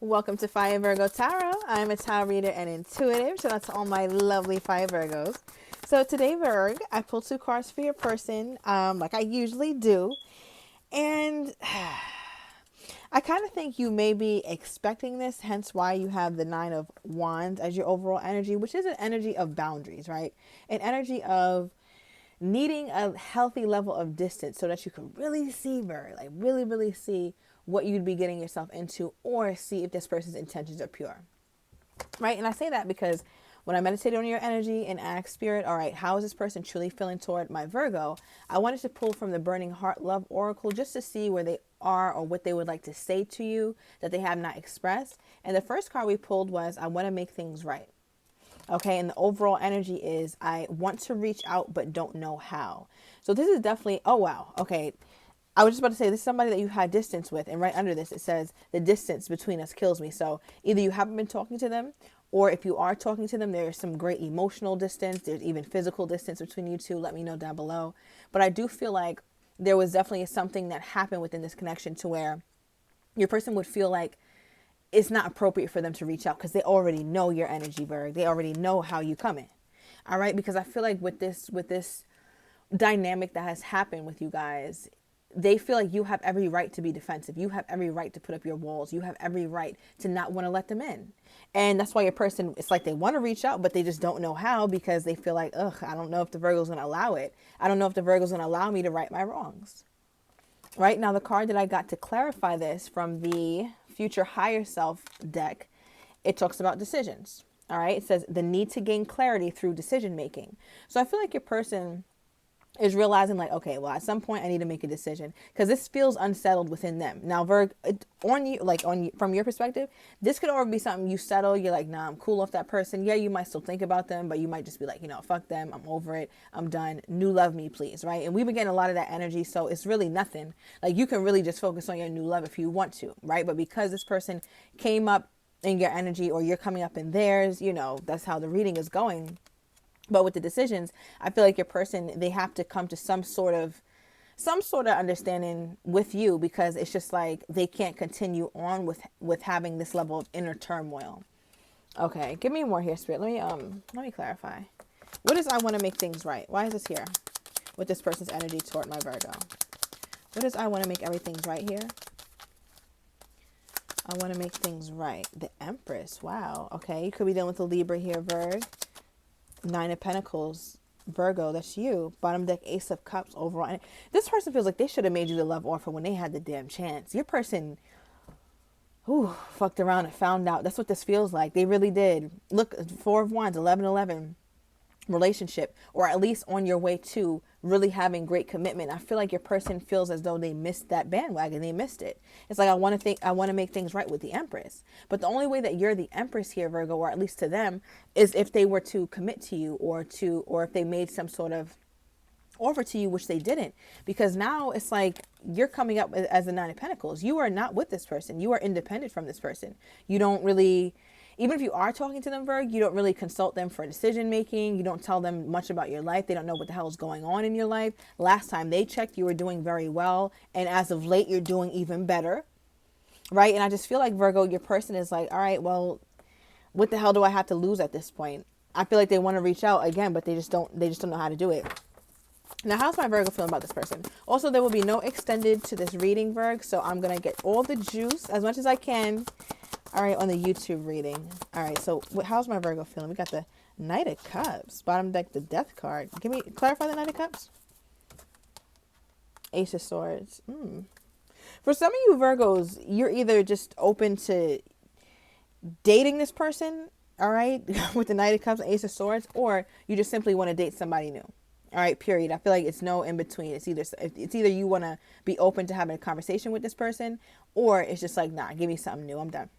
Welcome to Fire Virgo Tarot. I'm a tarot reader and intuitive. Shout out to all my lovely Fire Virgos. So today, Virg, I pulled two cards for your person, like I usually do. And I kind of think you may be expecting this, hence why you have the Nine of Wands as your overall energy, which is an energy of boundaries, right? An energy of needing a healthy level of distance so that you can really see, Virg, like really see what you'd be getting yourself into, or see if this person's intentions are pure, right? And I say that because when I meditated on your energy and asked spirit, all right, how is this person truly feeling toward my Virgo? I wanted to pull from the Burning Heart Love Oracle just to see where they are or what they would like to say to you that they have not expressed. And the first card we pulled was, I want to make things right. Okay, and the overall energy is, I want to reach out but don't know how. So this is definitely, oh wow, okay. I was just about to say, this is somebody that you had distance with, and right under this it says, the distance between us kills me. So either you haven't been talking to them, or if you are talking to them, there's some great emotional distance. There's even physical distance between you two. Let me know down below. But I do feel like there was definitely something that happened within this connection to where your person would feel like it's not appropriate for them to reach out because they already know your energy, Berg. They already know how you come in. All right, because I feel like with this dynamic that has happened with you guys, they feel like you have every right to be defensive. You have every right to put up your walls. You have every right to not want to let them in. And that's why your person, it's like they want to reach out, but they just don't know how because they feel like, ugh, I don't know if the Virgo's going to allow it. I don't know if the Virgo's going to allow me to right my wrongs. Right now, the card that I got to clarify this from the Future Higher Self deck, it talks about decisions. All right. It says the need to gain clarity through decision making. So I feel like your person is realizing like, okay, well, at some point I need to make a decision because this feels unsettled within them. Now, Virg, on you, like on you, from your perspective, this could already be something you settle. You're like, nah, I'm cool off that person. Yeah, you might still think about them, but you might just be like, fuck them. I'm over it. I'm done. New love me, please. Right. And we've been getting a lot of that energy. So it's really nothing. Like you can really just focus on your new love if you want to. Right. But because this person came up in your energy or you're coming up in theirs, that's how the reading is going. But with the decisions, I feel like your person, they have to come to some sort of understanding with you because it's just like they can't continue on with having this level of inner turmoil. Okay, give me more here, Spirit. Let me clarify. What is I want to make things right? Why is this here with this person's energy toward my Virgo? What is I want to make everything right here? I want to make things right. The Empress. Wow. Okay, you could be dealing with a Libra here, Virg. Nine of Pentacles, Virgo, that's you. Bottom deck, Ace of Cups, overall. And this person feels like they should have made you the love offer when they had the damn chance. Your person, fucked around and found out. That's what this feels like. They really did. Look, Four of Wands, 11-11 relationship, or at least on your way to really having great commitment. I feel like your person feels as though they missed that bandwagon. They missed it. It's like, I want to make things right with the Empress. But the only way that you're the Empress here, Virgo, or at least to them, is if they were to commit to you or if they made some sort of offer to you, which they didn't. Because now it's like you're coming up as the Nine of Pentacles. You are not with this person. You are independent from this person. You don't really, even if you are talking to them, Virg, you don't really consult them for decision making. You don't tell them much about your life. They don't know what the hell is going on in your life. Last time they checked, you were doing very well. And as of late, you're doing even better. Right? And I just feel like, Virgo, your person is like, all right, well, what the hell do I have to lose at this point? I feel like they want to reach out again, but they just don't know how to do it. Now, how's my Virgo feeling about this person? Also, there will be no extended to this reading, Virg. So I'm going to get all the juice as much as I can. All right, on the YouTube reading. All right, so how's my Virgo feeling? We got the Knight of Cups. Bottom deck, the Death card. Clarify the Knight of Cups. Ace of Swords. For some of you Virgos, you're either just open to dating this person, all right, with the Knight of Cups and Ace of Swords, or you just simply want to date somebody new. All right, period. I feel like it's no in between. It's either you want to be open to having a conversation with this person, or it's just like, nah, give me something new. I'm done.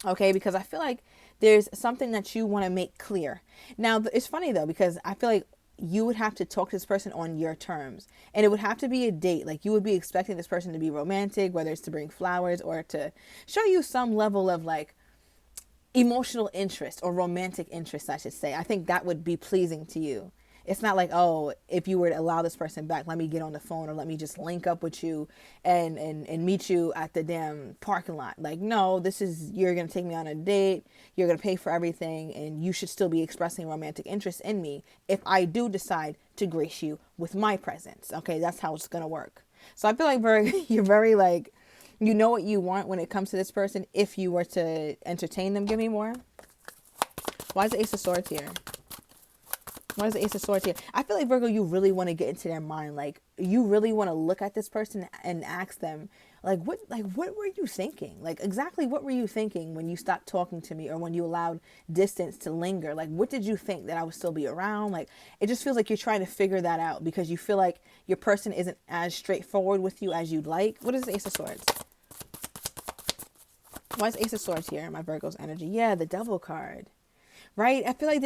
Okay, because I feel like there's something that you want to make clear. Now, it's funny though, because I feel like you would have to talk to this person on your terms, and it would have to be a date. Like you would be expecting this person to be romantic, whether it's to bring flowers or to show you some level of like emotional interest or romantic interest, I should say. I think that would be pleasing to you. It's not like, oh, if you were to allow this person back, let me get on the phone or let me just link up with you and meet you at the damn parking lot. Like, no, this is, you're going to take me on a date. You're going to pay for everything. And you should still be expressing romantic interest in me if I do decide to grace you with my presence. Okay, that's how it's going to work. So I feel like you're very like, you know what you want when it comes to this person if you were to entertain them. Give me more. Why is the Ace of Swords here? Why is the Ace of Swords here? I feel like, Virgo, you really want to get into their mind. Like, you really want to look at this person and ask them, what were you thinking? Like, exactly what were you thinking when you stopped talking to me or when you allowed distance to linger? Like, what did you think, that I would still be around? Like, it just feels like you're trying to figure that out because you feel like your person isn't as straightforward with you as you'd like. What is the Ace of Swords? Why is Ace of Swords here in my Virgo's energy? Yeah, the Devil card. Right? I feel like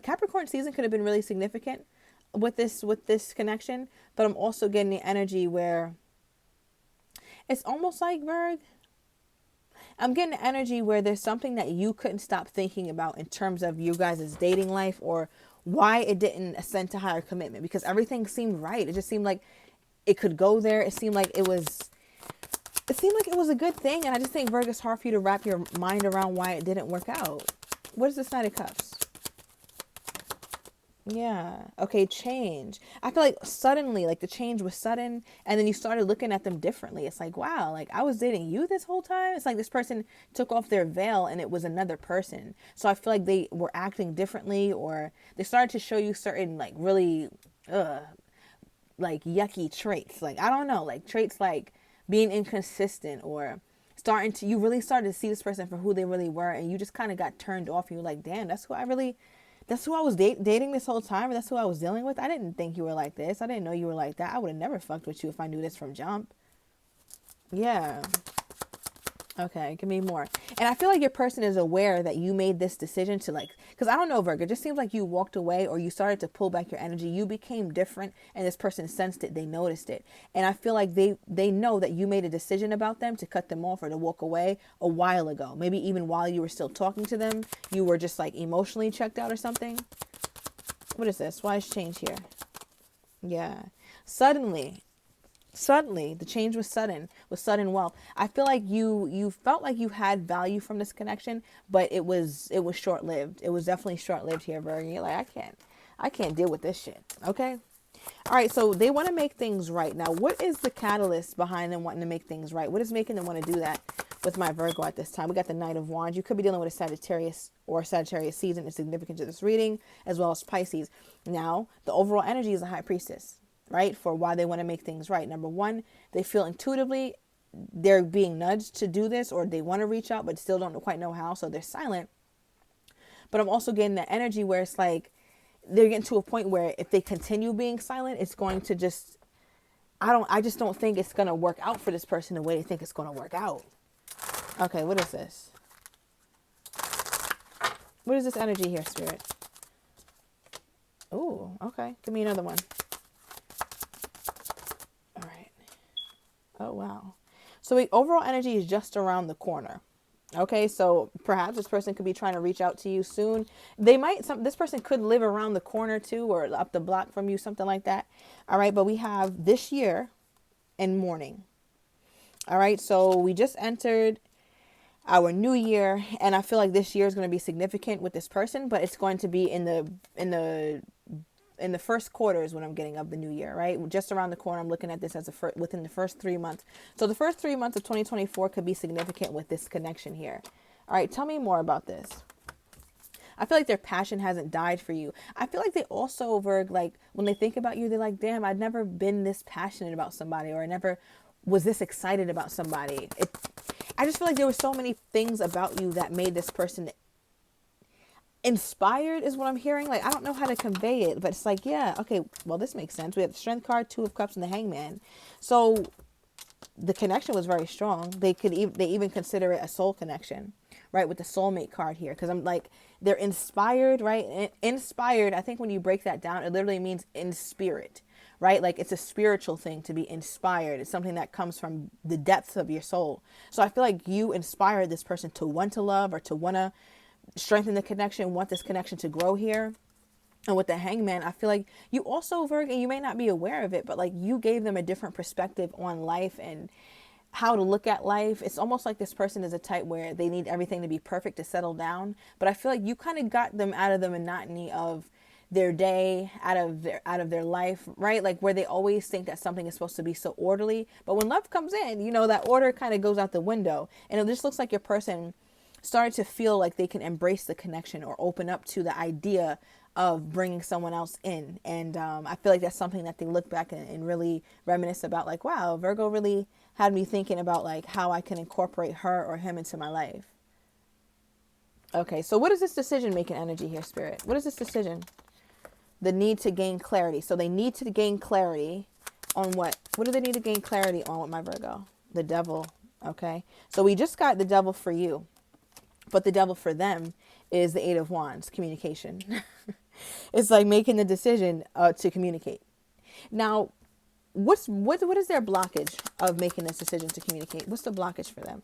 Capricorn season could have been really significant with this connection, but I'm also getting the energy where it's almost like, I'm getting the energy where there's something that you couldn't stop thinking about in terms of you guys' dating life or why it didn't ascend to higher commitment, because everything seemed right. It just seemed like it could go there. It seemed like it was a good thing. And I just think, Virgo, it's hard for you to wrap your mind around why it didn't work out. What is this Knight of Cups? Yeah. Okay, change. I feel like suddenly, like the change was sudden, and then you started looking at them differently. It's like, wow, like I was dating you this whole time. It's like this person took off their veil and it was another person. So I feel like they were acting differently, or they started to show you certain like really like yucky traits. Like, I don't know, like traits like being inconsistent, or you really started to see this person for who they really were, and you just kind of got turned off. And you're like, damn, that's who I was dating this whole time, or that's who I was dealing with. I didn't think you were like this. I didn't know you were like that. I would have never fucked with you if I knew this from jump. Yeah. Okay, give me more. And I feel like your person is aware that you made this decision to because I don't know, Virgo, it just seems like you walked away or you started to pull back your energy. You became different and this person sensed it. They noticed it. And I feel like they know that you made a decision about them to cut them off or to walk away a while ago. Maybe even while you were still talking to them, you were just like emotionally checked out or something. What is this? Why is change here? Yeah. Suddenly, the change was sudden wealth. I feel like you felt like you had value from this connection, but it was short lived. It was definitely short lived here, Virgo. You're like, I can't deal with this shit. Okay. All right. So they want to make things right. Now, what is the catalyst behind them wanting to make things right? What is making them want to do that with my Virgo at this time? We got the Knight of Wands. You could be dealing with a Sagittarius or Sagittarius season is significant to this reading, as well as Pisces. Now, the overall energy is a High Priestess. Right? For why they want to make things right. Number one, they feel intuitively they're being nudged to do this, or they want to reach out, but still don't quite know how. So they're silent. But I'm also getting the energy where it's like they're getting to a point where if they continue being silent, it's going to just, I just don't think it's going to work out for this person the way they think it's going to work out. Okay. What is this? What is this energy here, Spirit? Oh, okay. Give me another one. Oh, wow. So the overall energy is just around the corner. Okay, so perhaps this person could be trying to reach out to you soon. This person could live around the corner too, or up the block from you, something like that. All right, but we have this year and morning. All right, so we just entered our new year, and I feel like this year is going to be significant with this person, but it's going to be in the first quarter is what I'm getting of the new year, right? Just around the corner. I'm looking at this as within the first 3 months. So the first 3 months of 2024 could be significant with this connection here. All right, tell me more about this. I feel like their passion hasn't died for you. I feel like they also, Virg, like when they think about you, they're like, damn, I've never been this passionate about somebody, or I never was this excited about somebody. I just feel like there were so many things about you that made this person inspired is what I'm hearing. Like, I don't know how to convey it, but it's like, yeah, okay, well, this makes sense. We have the Strength card, Two of Cups, and the Hangman. So the connection was very strong. They even consider it a soul connection, right? With the soulmate card here. Because I'm like, they're inspired, right? Inspired, I think when you break that down, it literally means in spirit, right? Like it's a spiritual thing to be inspired. It's something that comes from the depths of your soul. So I feel like you inspired this person to want to love, or to want to strengthen the connection, want this connection to grow here. And with the hangman, I feel like you also, Virgo, you may not be aware of it, but like you gave them a different perspective on life and how to look at life. It's almost like this person is a type where they need everything to be perfect to settle down. But I feel like you kind of got them out of the monotony of their day, out of their life, right? Like where they always think that something is supposed to be so orderly. But when love comes in, that order kind of goes out the window. And it just looks like your person started to feel like they can embrace the connection or open up to the idea of bringing someone else in. And I feel like that's something that they look back and really reminisce about, like, wow, Virgo really had me thinking about like how I can incorporate her or him into my life. Okay, so what is this decision making energy here, Spirit? What is this decision? The need to gain clarity. So they need to gain clarity on what? What do they need to gain clarity on with my Virgo? The devil. Okay, so we just got the devil for you. But the devil for them is the Eight of Wands, communication. It's like making the decision to communicate. Now, what is their blockage of making this decision to communicate? What's the blockage for them?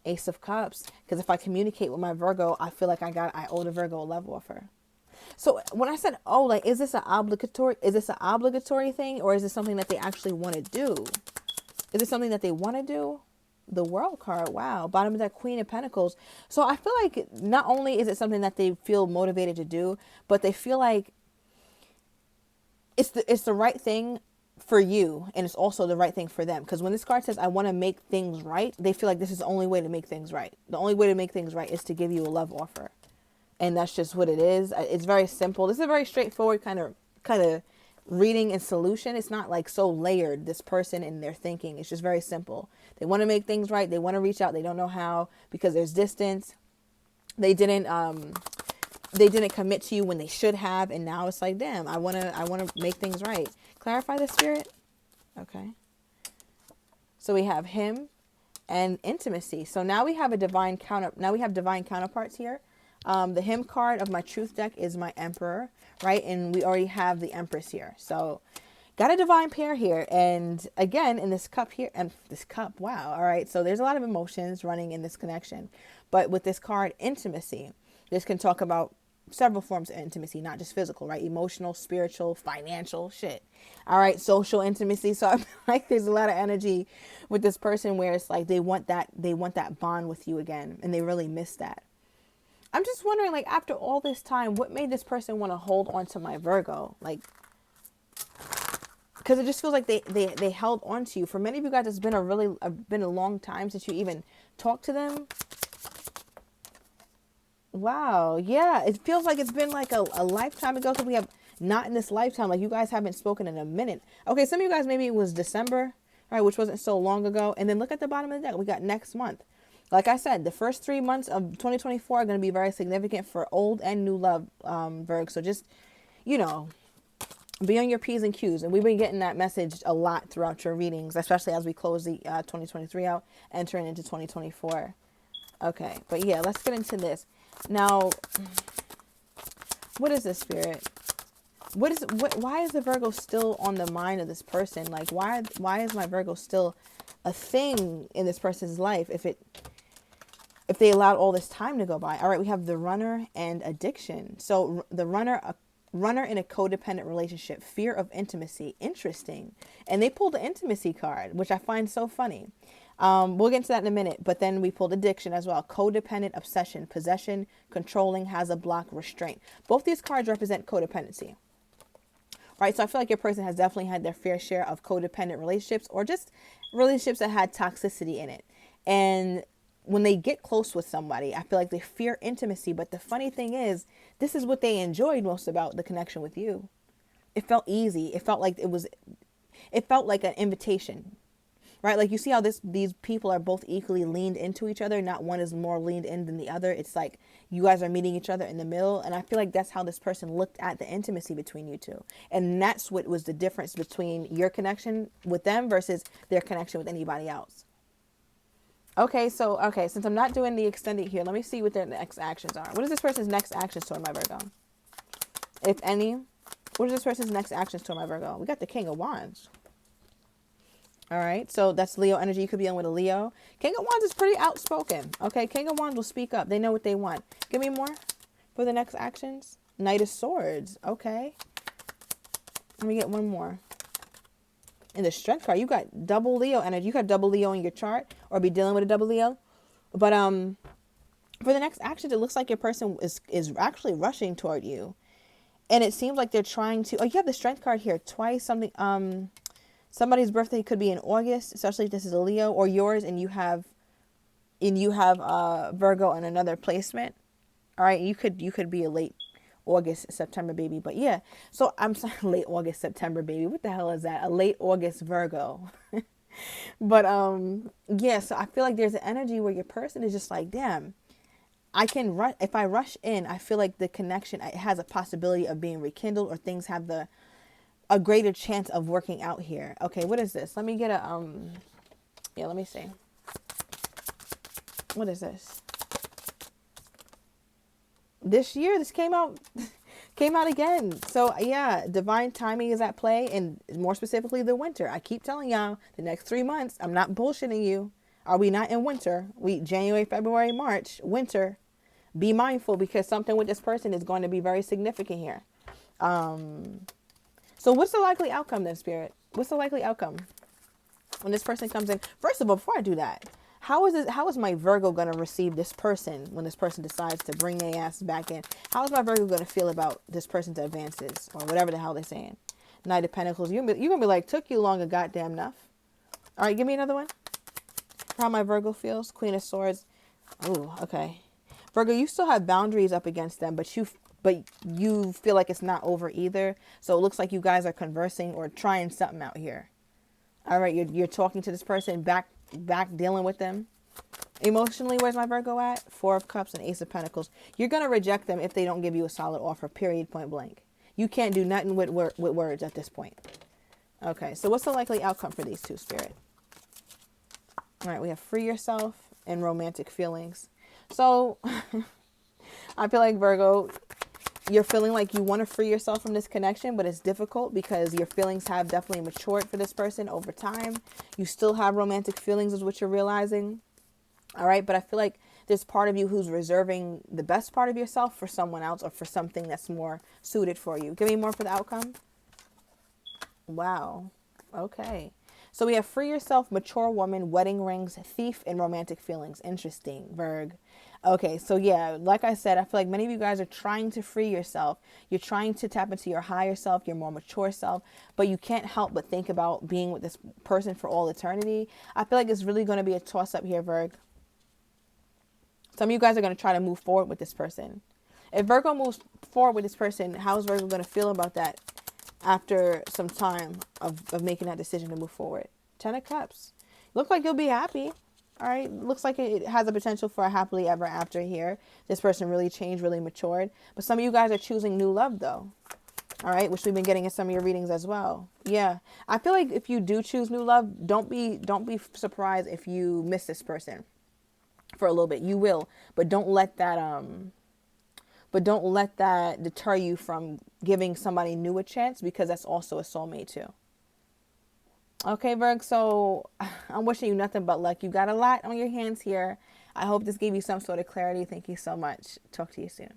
Ace of Cups. Because if I communicate with my Virgo, I feel like I owe the Virgo a love offer. So when I said, oh, like, is this an obligatory thing, or is this something that they actually want to do? Is it something that they want to do? The World card, wow, bottom of that Queen of Pentacles. So I feel like not only is it something that they feel motivated to do, but they feel like it's the right thing for you, and it's also the right thing for them. Because when this card says I want to make things right, they feel like this is the only way to make things right. The only way to make things right is to give you a love offer, and that's just what it is. It's very simple. This is a very straightforward kind of reading and solution. It's not like so layered, this person and their thinking. It's just very simple. They want to make things right. They want to reach out. They don't know how because there's distance. They didn't commit to you when they should have, and now it's like, damn, I want to make things right. Clarify the Spirit. Okay. So we have him and intimacy. So now we have divine counterparts here. The him card of my truth deck is my Emperor, right? And we already have the Empress here. So got a divine pair here. And again, in this cup here, and this cup, wow. All right. So there's a lot of emotions running in this connection. But with this card, intimacy, this can talk about several forms of intimacy, not just physical, right? Emotional, spiritual, financial, shit. All right. Social intimacy. So I feel like there's a lot of energy with this person where it's like they want that bond with you again. And they really miss that. I'm just wondering, like, after all this time, what made this person want to hold on to my Virgo? Like, because it just feels like they held on to you. For many of you guys, it's been a long time since you even talked to them. Wow. Yeah. It feels like it's been like a lifetime ago. So we have not in this lifetime. Like, you guys haven't spoken in a minute. Okay. Some of you guys, maybe it was December, right? Which wasn't so long ago. And then look at the bottom of the deck. We got next month. Like I said, the first 3 months of 2024 are going to be very significant for old and new love, Virg. So just, be on your P's and Q's. And we've been getting that message a lot throughout your readings, especially as we close the 2023 out, entering into 2024. Okay, but yeah, let's get into this. Now, what is this, Spirit? Why is the Virgo still on the mind of this person? Like, why is my Virgo still a thing in this person's life if they allowed all this time to go by? All right, we have the runner and addiction. So the runner in a codependent relationship, fear of intimacy. Interesting. And they pulled the intimacy card, which I find so funny. We'll get into that in a minute. But then we pulled addiction as well. Codependent, obsession, possession, controlling, has a block, restraint. Both these cards represent codependency. Right? So I feel like your person has definitely had their fair share of codependent relationships, or just relationships that had toxicity in it. And when they get close with somebody, I feel like they fear intimacy. But the funny thing is, this is what they enjoyed most about the connection with you. It felt easy. It felt like an invitation, right? Like, you see how these people are both equally leaned into each other. Not one is more leaned in than the other. It's like you guys are meeting each other in the middle. And I feel like that's how this person looked at the intimacy between you two. And that's what was the difference between your connection with them versus their connection with anybody else. Okay, since I'm not doing the extended here, let me see what their next actions are. What is this person's next actions toward my Virgo? If any, what is this person's next actions toward my Virgo? We got the King of Wands. All right, so that's Leo energy. You could be on with a Leo. King of Wands is pretty outspoken. Okay, King of Wands will speak up. They know what they want. Give me more for the next actions. Knight of Swords. Okay. Let me get one more. In the Strength card, you got double Leo energy. You got double Leo in your chart, or be dealing with a double Leo. But for the next action, it looks like your person is actually rushing toward you, and it seems like they're trying to. Oh, you have the Strength card here twice. Somebody's birthday could be in August, especially if this is a Leo, or yours, and you have Virgo in another placement. All right, you could be a late August, September baby. But yeah, so I'm sorry, late August, September baby. What the hell is that? A late August Virgo. But yeah, so I feel like there's an energy where your person is just like, damn, I can rush. If I rush in, I feel like the connection has a possibility of being rekindled, or things have a greater chance of working out here. Okay, what is this? Let me get a yeah, let me see. What is this? This year, this came out again. So yeah, divine timing is at play, and more specifically the winter. I keep telling y'all, the next 3 months, I'm not bullshitting you. Are we not in winter? We January, February, March, winter. Be mindful, because something with this person is going to be very significant here. So what's the likely outcome then, Spirit? What's the likely outcome when this person comes in? First of all, before I do that, how is my Virgo going to receive this person when this person decides to bring their ass back in? How is my Virgo going to feel about this person's advances, or whatever the hell they're saying? Knight of Pentacles. You're going to be like, took you long a goddamn enough. All right, give me another one. For how my Virgo feels. Queen of Swords. Oh, okay. Virgo, you still have boundaries up against them, but you feel like it's not over either. So it looks like you guys are conversing or trying something out here. All right, you're talking to this person, back dealing with them. Emotionally, where's my Virgo at? Four of Cups and Ace of Pentacles. You're going to reject them if they don't give you a solid offer, period, point blank. You can't do nothing with words at this point. Okay, so what's the likely outcome for these two, Spirit? All right, we have free yourself and romantic feelings. So I feel like, Virgo, you're feeling like you want to free yourself from this connection, but it's difficult because your feelings have definitely matured for this person over time. You still have romantic feelings is what you're realizing. All right. But I feel like there's part of you who's reserving the best part of yourself for someone else, or for something that's more suited for you. Give me more for the outcome. Wow. Okay. So we have free yourself, mature woman, wedding rings, thief, and romantic feelings. Interesting, Virg. Okay, so yeah, like I said, I feel like many of you guys are trying to free yourself. You're trying to tap into your higher self, your more mature self, but you can't help but think about being with this person for all eternity. I feel like it's really going to be a toss-up here, Virg. Some of you guys are going to try to move forward with this person. If Virgo moves forward with this person, how is Virgo going to feel about that after some time of making that decision to move forward? 10 of Cups. Looks like you'll be happy. All right. Looks like it has a potential for a happily ever after here. This person really changed, really matured. But some of you guys are choosing new love, though. All right. Which we've been getting in some of your readings as well. Yeah. I feel like if you do choose new love, don't be surprised if you miss this person for a little bit. You will. But don't let that deter you from giving somebody new a chance, because that's also a soulmate too. Okay, Virg, so I'm wishing you nothing but luck. You got a lot on your hands here. I hope this gave you some sort of clarity. Thank you so much. Talk to you soon.